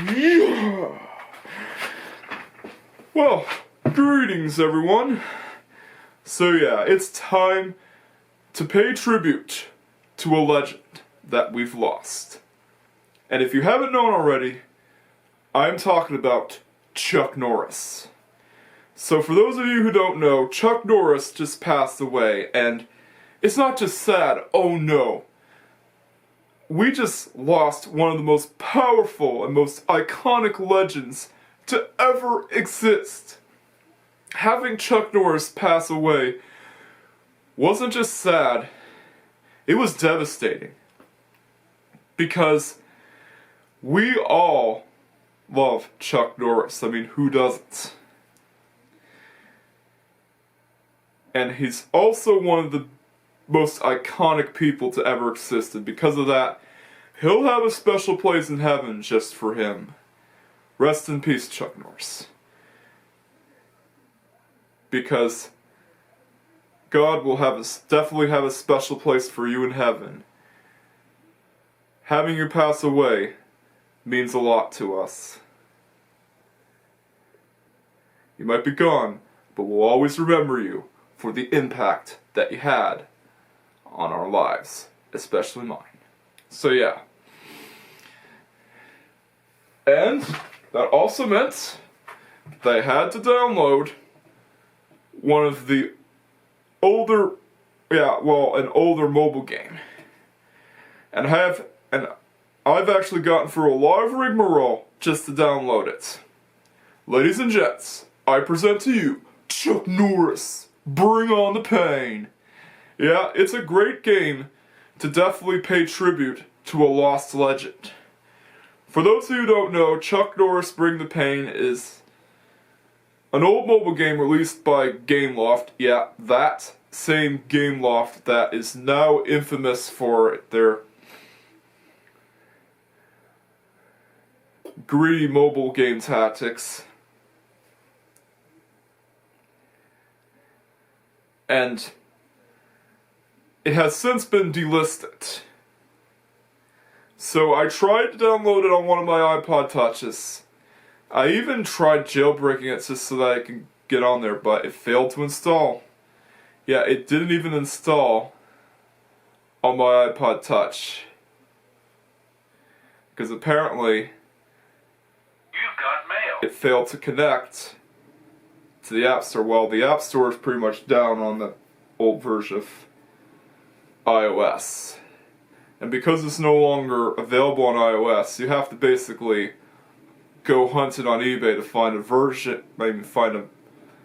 Yeah. Well, greetings everyone. So yeah, it's time to pay tribute to a legend that we've lost. And if you haven't known already, I'm talking about Chuck Norris. So for those of you who don't know, Chuck Norris just passed away, and it's not just sad, oh no. We just lost one of the most powerful and most iconic legends to ever exist. Having Chuck Norris pass away wasn't just sad, it was devastating. Because we all love Chuck Norris. I mean, who doesn't? And he's also one of the most iconic people to ever exist, and because of that, he'll have a special place in heaven just for him. Rest in peace, Chuck Norris. Because God will definitely have a special place for you in heaven. Having you pass away means a lot to us. You might be gone, but we'll always remember you for the impact that you had on our lives, especially mine. So yeah. And that also meant that I had to download one of the older, an older mobile game. And I've actually gotten through a lot of rigmarole just to download it. Ladies and gents, I present to you Chuck Norris, Bring on the Pain. Yeah, it's a great game to definitely pay tribute to a lost legend. For those of you who don't know, Chuck Norris Bring the Pain is an old mobile game released by Gameloft. Yeah, that same Gameloft that is now infamous for their greedy mobile game tactics. And it has since been delisted. So I tried to download it on one of my iPod Touches. I even tried jailbreaking it just so that I could get on there, but it failed to install. Yeah, it didn't even install on my iPod Touch. Because apparently You've got mail. It failed to connect to the App Store. Well, the App Store is pretty much down on the old version of iOS. And because it's no longer available on iOS, you have to basically go hunting on eBay to find a version, maybe find a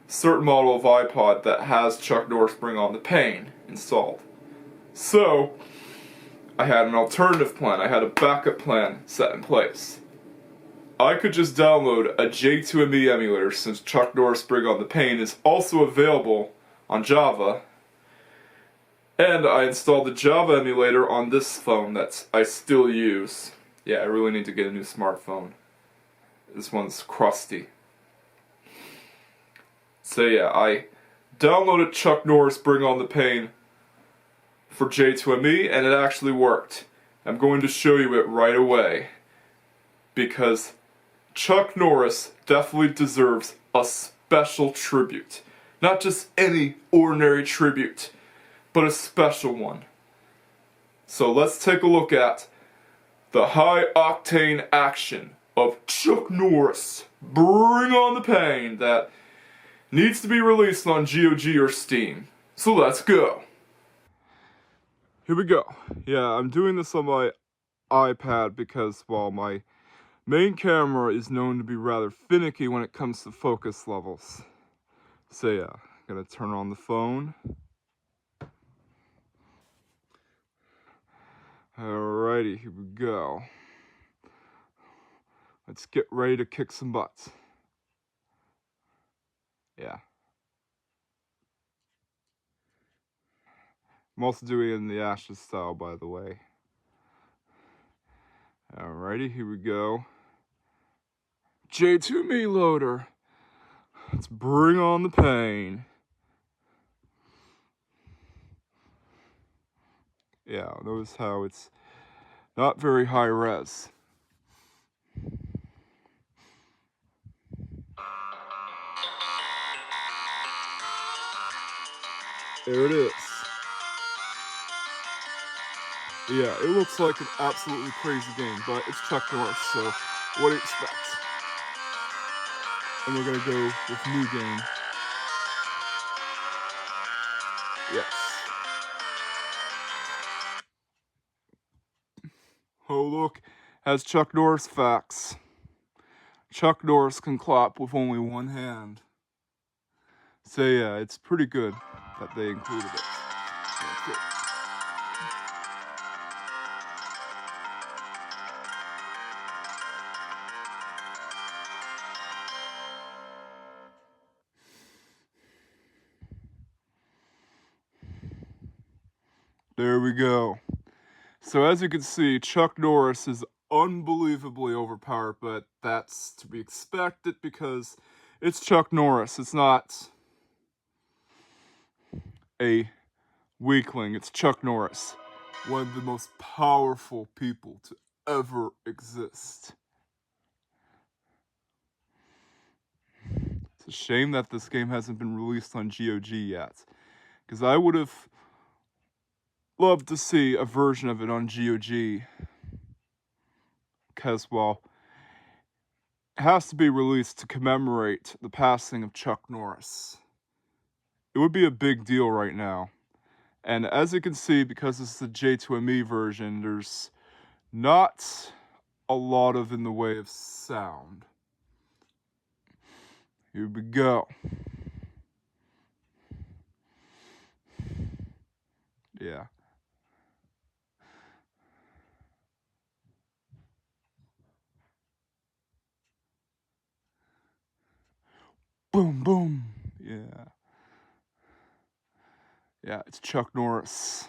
certain model of iPod that has Chuck Norris Bring on the Pain installed. So, I had an alternative plan. I had a backup plan set in place. I could just download a J2ME emulator, since Chuck Norris Bring on the Pain is also available on Java. And I installed the Java emulator on this phone that I still use. Yeah, I really need to get a new smartphone. This one's crusty. So yeah, I downloaded Chuck Norris Bring on the Pain for J2ME, and it actually worked. I'm going to show you it right away. Because Chuck Norris definitely deserves a special tribute. Not just any ordinary tribute, but a special one. So let's take a look at the high-octane action of Chuck Norris Bring on the Pain that needs to be released on GOG or Steam. So let's go. Here we go. Yeah, I'm doing this on my iPad because, well, my main camera is known to be rather finicky when it comes to focus levels. So yeah, gonna turn on the phone. Alrighty, here we go. Let's get ready to kick some butts. Yeah. I'm also doing it in the Ashes style, by the way. Alrighty, here we go. J2Me loader. Let's bring on the pain. Yeah, notice how it's not very high res. There it is. Yeah, it looks like an absolutely crazy game, but it's Chuck Norris, so what do you expect? And we're gonna go with new game. Yes. Oh look, has Chuck Norris facts. Chuck Norris can clap with only one hand. So yeah, it's pretty good that they included it. Okay. There we go. So as you can see, Chuck Norris is unbelievably overpowered, but that's to be expected because it's Chuck Norris. It's not a weakling. It's Chuck Norris, one of the most powerful people to ever exist. It's a shame that this game hasn't been released on GOG yet, because I would have loved to see a version of it on GOG, because, well, it has to be released to commemorate the passing of Chuck Norris. It would be a big deal right now. And as you can see, because this is the J2ME version, there's not a lot of in the way of sound. Here we go. Yeah. Boom, boom. Yeah. Yeah, it's Chuck Norris.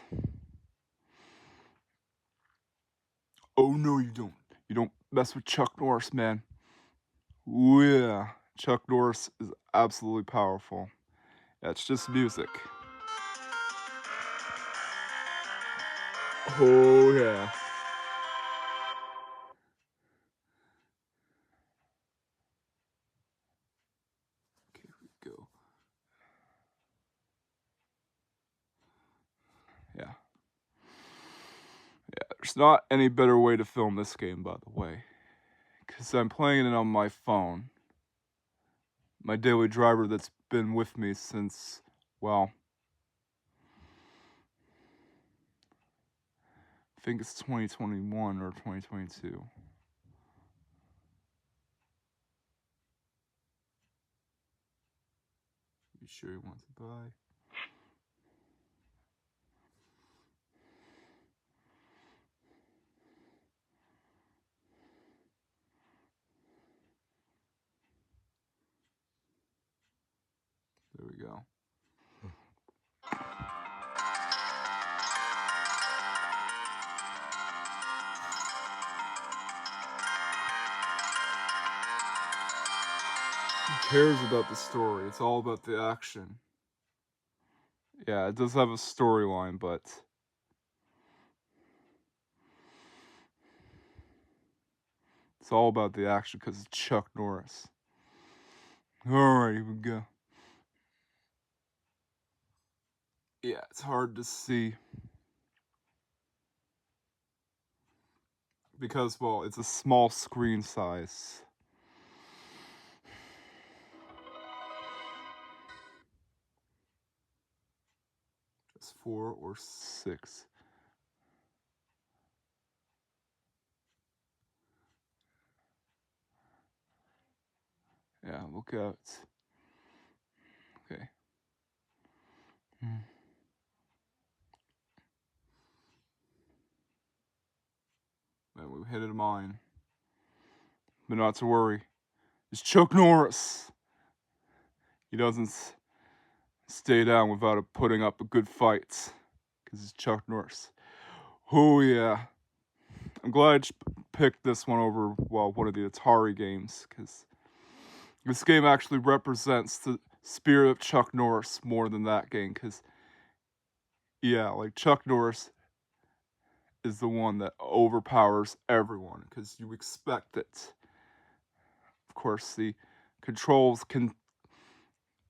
Oh, no, you don't. You don't mess with Chuck Norris, man. Ooh, yeah. Chuck Norris is absolutely powerful. Yeah, it's just music. Oh, yeah. Okay, here we go. Yeah. Yeah, there's not any better way to film this game, by the way. Because I'm playing it on my phone. My daily driver that's been with me since, well, I think it's 2021 or 2022. You sure you want to buy? There we go. Who cares about the story? It's all about the action. Yeah, it does have a storyline, but it's all about the action because it's Chuck Norris. Alright, here we go. Yeah, it's hard to see. Because, well, it's a small screen size. It's 4 or 6. Yeah, look out. Okay. Man, we hit a mine. But not to worry. It's Chuck Norris. He doesn't stay down without putting up a good fight. because it's Chuck Norris. Oh yeah, I'm glad I picked this one over, well, one of the Atari games, because this game actually represents the spirit of Chuck Norris more than that game, because, yeah, like, Chuck Norris is the one that overpowers everyone, because you expect it. Of course, the controls can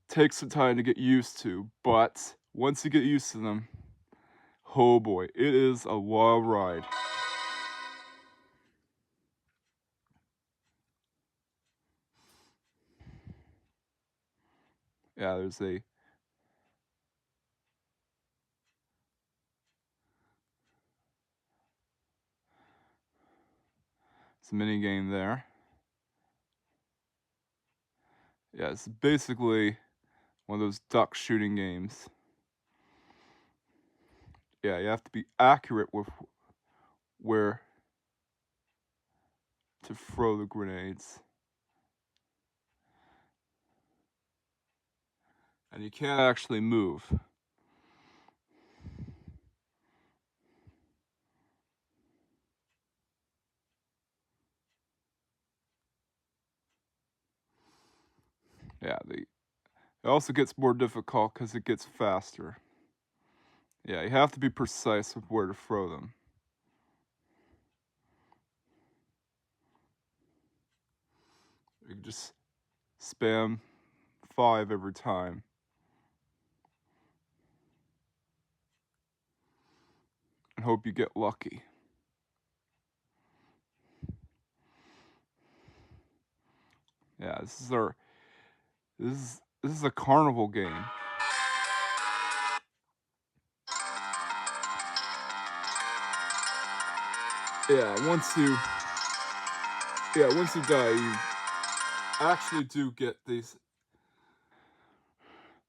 take some time to get used to, but once you get used to them, oh boy, it is a wild ride. Yeah, there's a mini game there. Yeah, it's basically one of those duck shooting games. Yeah, you have to be accurate with where to throw the grenades. And you can't actually move. Yeah, it also gets more difficult because it gets faster. Yeah, you have to be precise with where to throw them. You can just spam 5 every time. And hope you get lucky. Yeah, this is a carnival game. Yeah, once you die, you actually do get these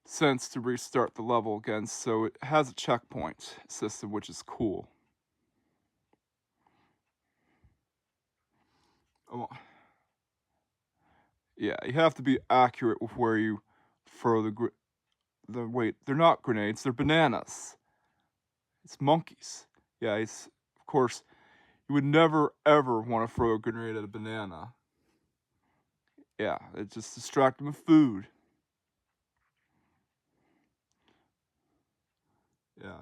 sense to restart the level again, so it has a checkpoint system, which is cool. Oh, yeah, you have to be accurate with where you throw wait, they're not grenades, they're bananas. It's monkeys. Yeah, of course, you would never ever want to throw a grenade at a banana. Yeah, it just distracts them with food. Yeah,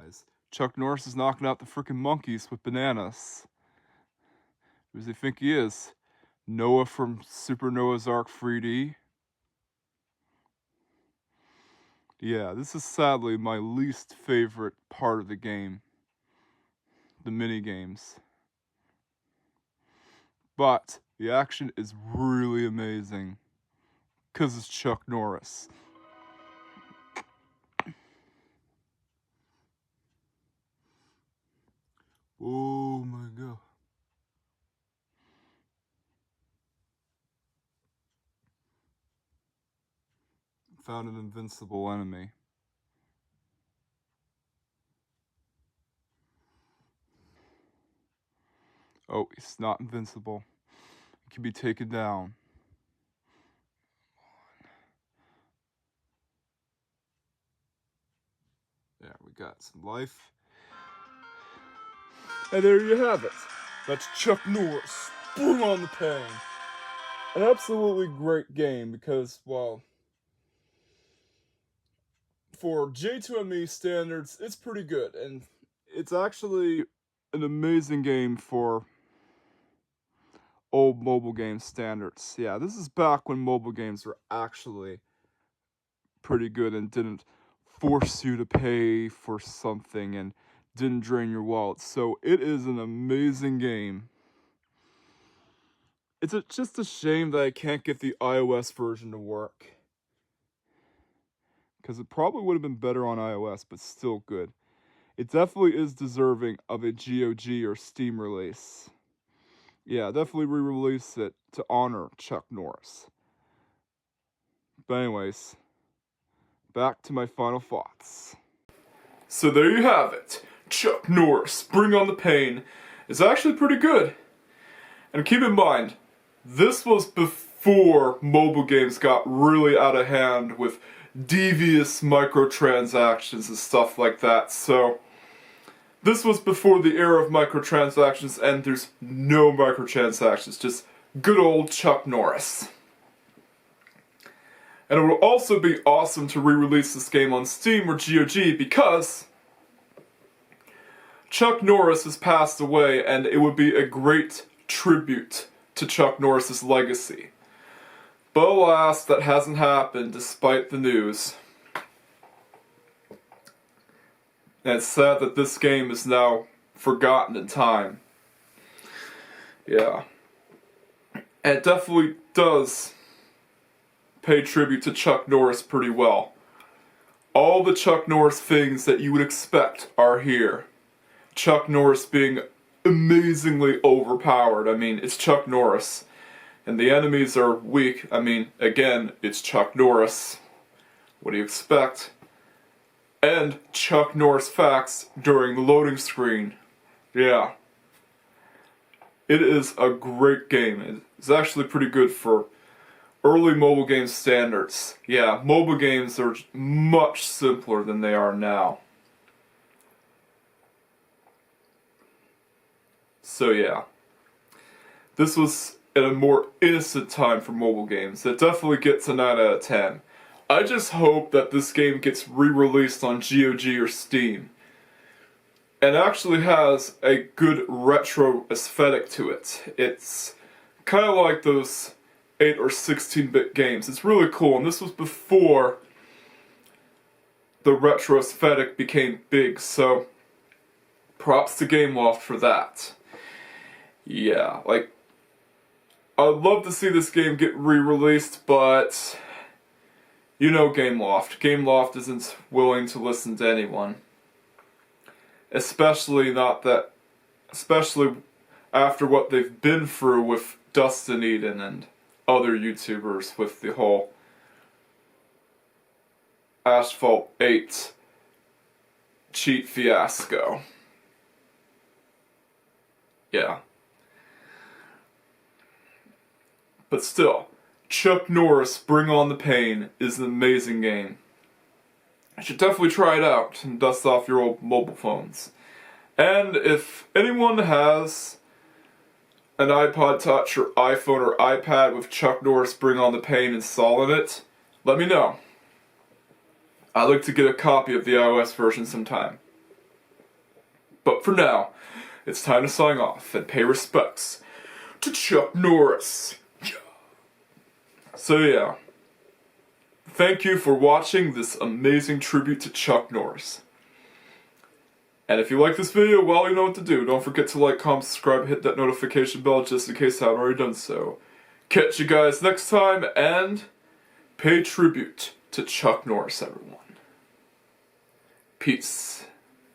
Chuck Norris is knocking out the freaking monkeys with bananas. Who does he think he is? Noah from Super Noah's Ark 3D? Yeah, this is sadly my least favorite part of the game. The mini games. But the action is really amazing. Because it's Chuck Norris. Oh my god. Found an invincible enemy. Oh, he's not invincible. He can be taken down. There, we got some life. And there you have it. That's Chuck Norris. Bring on the pain. An absolutely great game because, well, for J2ME standards, it's pretty good. And it's actually an amazing game for old mobile game standards. Yeah, this is back when mobile games were actually pretty good and didn't force you to pay for something and didn't drain your wallet. So it is an amazing game. It's just a shame that I can't get the iOS version to work. Because it probably would have been better on iOS, but still good. It definitely is deserving of a GOG or Steam release. Yeah, definitely re-release it to honor Chuck Norris. But anyways, back to my final thoughts. So there you have it. Chuck Norris, Bring on the Pain, is actually pretty good. And keep in mind, this was before mobile games got really out of hand with devious microtransactions and stuff like that. So This was before the era of microtransactions, and there's no microtransactions, just good old Chuck Norris. And it would also be awesome to re-release this game on Steam or GOG because Chuck Norris has passed away, and it would be a great tribute to Chuck Norris's legacy. But alas, that hasn't happened despite the news. And it's sad that this game is now forgotten in time. Yeah. And it definitely does pay tribute to Chuck Norris pretty well. All the Chuck Norris things that you would expect are here. Chuck Norris being amazingly overpowered. I mean, it's Chuck Norris. And the enemies are weak. I mean, again, it's Chuck Norris. What do you expect? And Chuck Norris facts during the loading screen. Yeah. It is a great game. It's actually pretty good for early mobile game standards. Yeah, mobile games are much simpler than they are now. So yeah. This was at a more innocent time for mobile games. It definitely gets a 9 out of 10. I just hope that this game gets re-released on GOG or Steam. And actually has a good retro aesthetic to it. It's kind of like those 8 or 16-bit games. It's really cool, and this was before the retro aesthetic became big, so props to Gameloft for that. Yeah, like, I'd love to see this game get re-released, but you know Gameloft. Gameloft isn't willing to listen to anyone. Especially after what they've been through with Dustin Eden and other YouTubers with the whole Asphalt 8 cheat fiasco. Yeah. But still, Chuck Norris Bring On the Pain is an amazing game. You should definitely try it out and dust off your old mobile phones. And if anyone has an iPod Touch or iPhone or iPad with Chuck Norris Bring On the Pain installed in it, let me know. I'd like to get a copy of the iOS version sometime. But for now, it's time to sign off and pay respects to Chuck Norris. So yeah, thank you for watching this amazing tribute to Chuck Norris. And if you like this video, well, you know what to do. Don't forget to like, comment, subscribe, hit that notification bell just in case I haven't already done so. Catch you guys next time, and pay tribute to Chuck Norris, everyone. Peace.